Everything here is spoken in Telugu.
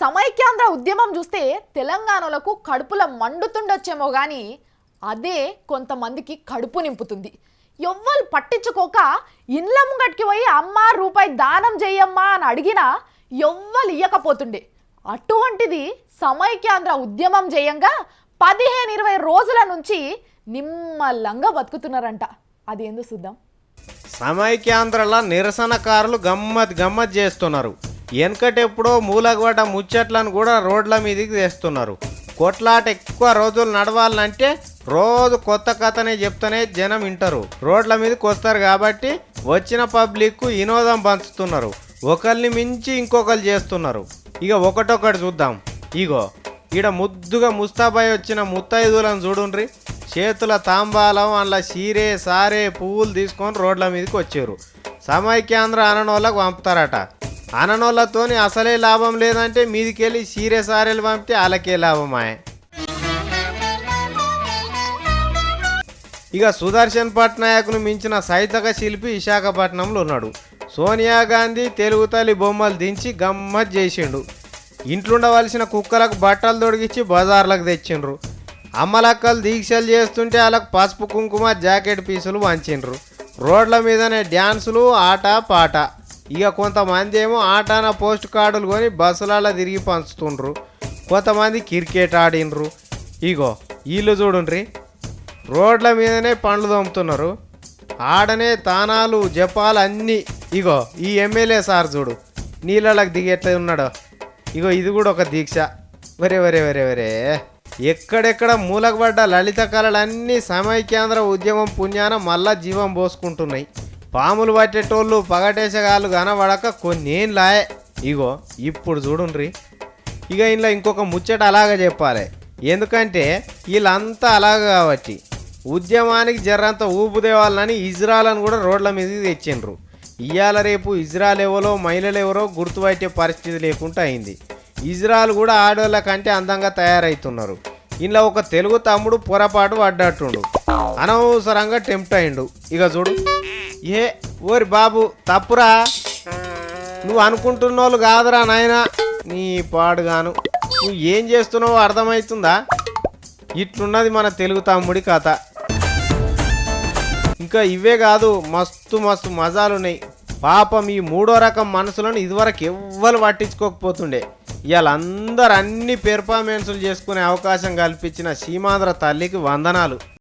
సమైక్యాంధ్ర ఉద్యమం చూస్తే తెలంగాణలకు కడుపుల మండుతుండొచ్చేమో కానీ అదే కొంతమందికి కడుపు నింపుతుంది. ఎవ్వరు పట్టించుకోక ఇండ్ల ముంగటికి పోయి అమ్మ రూపాయి దానం చెయ్యమ్మా అని అడిగినా ఎవ్వరు ఇయ్యకపోతుండే. అటువంటిది సమైక్యాంధ్ర ఉద్యమం చేయంగా 15-20 రోజుల నుంచి నిమ్మలంగా బతుకుతున్నారంట. అదేందో చూద్దాం. సమైక్యాంధ్రల నిరసనకారులు గమ్మత్ చేస్తున్నారు. వెనకటెప్పుడో మూలగబడ్డ ముచ్చట్లను కూడా రోడ్ల మీదకి తెస్తున్నారు. కొట్లాట ఎక్కువ రోజులు నడవాలంటే రోజు కొత్త కథనే చెప్తూనే జనం వింటారు, రోడ్ల మీదకి వస్తారు. కాబట్టి వచ్చిన పబ్లిక్కు వినోదం పంచుతున్నారు. ఒకరిని మించి ఇంకొకరు చేస్తున్నారు. ఇక ఒకటొకటి చూద్దాం. ఇగో ఈడ ముద్దుగా ముస్తాబాయ్ వచ్చిన ముత్తైదులను చూడుండ్రి. చేతుల తాంబాలం అందులో సీరే సారే పువ్వులు తీసుకొని రోడ్ల మీదకి వచ్చారు. సమైక్యాంధ్ర అననోళ్ళకు పంపుతారట. అననోళ్ళతోని అసలే లాభం లేదంటే మీదికెళ్ళి సీరే సారేలు పంపితే వాళ్ళకే లాభమాయే. ఇక సుదర్శన్ పట్నాయక్ను మించిన సైతక శిల్పి విశాఖపట్నంలో ఉన్నాడు. సోనియా గాంధీ తెలుగు తల్లి బొమ్మలు దించి గమ్మత్ చేసిండు. ఇంట్లుండవలసిన కుక్కలకు బట్టలు తొడిగించి బజార్లకు తెచ్చిండ్రు. అమ్మలక్కలు దీక్షలు చేస్తుంటే వాళ్ళకు పసుపు కుంకుమ జాకెట్ పీసులు వంచిండ్రు. రోడ్ల మీదనే డ్యాన్సులు ఆట పాట. ఇక కొంతమంది ఏమో ఆటాన పోస్ట్ కార్డులు కొని బస్సులలో తిరిగి పంచుతుండ్రు. కొంతమంది క్రికెట్ ఆడినరు. ఇగో వీళ్ళు చూడుండ్రి, రోడ్ల మీదనే పండ్లు తోముతున్నారు. ఆడనే తానాలు జపాలు అన్నీ. ఇగో ఈ ఎమ్మెల్యే సార్ చూడు నీళ్ళకి దిగి ఎట్లా ఉన్నాడో. ఇగో ఇది కూడా ఒక దీక్ష. వరే ఎక్కడెక్కడ మూలకబడ్డ లలిత కళలన్నీ సమైక్యాంధ్ర ఉద్యమం పుణ్యాన మళ్ళా జీవం పోసుకుంటున్నాయి. పాములు పట్టేటోళ్ళు పగటేసగాళ్ళు కనబడక కొన్నేళ్ళాయే. ఇగో ఇప్పుడు చూడుండ్రి. ఇక ఇంట్లో ఇంకొక ముచ్చట అలాగే చెప్పాలి, ఎందుకంటే వీళ్ళంతా అలాగే కాబట్టి ఉద్యమానికి జర్రంత ఊపుదేవాలని ఇజ్రాయల్ని కూడా రోడ్ల మీదకి తెచ్చిండ్రు. ఇవాళ రేపు ఇజ్రాయల్ ఎవరో మహిళలు ఎవరో గుర్తుపట్టే పరిస్థితి లేకుండా అయింది. ఇజ్రాయల్ కూడా ఆడోళ్ళ కంటే అందంగా తయారవుతున్నారు. ఇంట్లో ఒక తెలుగు తమ్ముడు పొరపాటు పడ్డట్టుండు, అనవసరంగా టెంప్ట్ అయిండు. ఇక చూడు, ఓరి బాబు తప్పురా, నువ్వు అనుకుంటున్నోళ్ళు కాదురా నాయనా, నీ పాడుగాను నువ్వు ఏం చేస్తున్నావో అర్థమవుతుందా? ఇట్లున్నది మన తెలుగు తమ్ముడి కథ. ఇంకా ఇవే కాదు, మస్తు మజాలున్నాయి. పాపం ఈ మూడో రకం మనసులను ఇదివరకు ఎవ్వరు పట్టించుకోకపోతుండే. ఇవాళ అందరు అన్ని పెర్ఫార్మెన్సులు చేసుకునే అవకాశం కల్పించిన సీమాంధ్ర తల్లికి వందనాలు.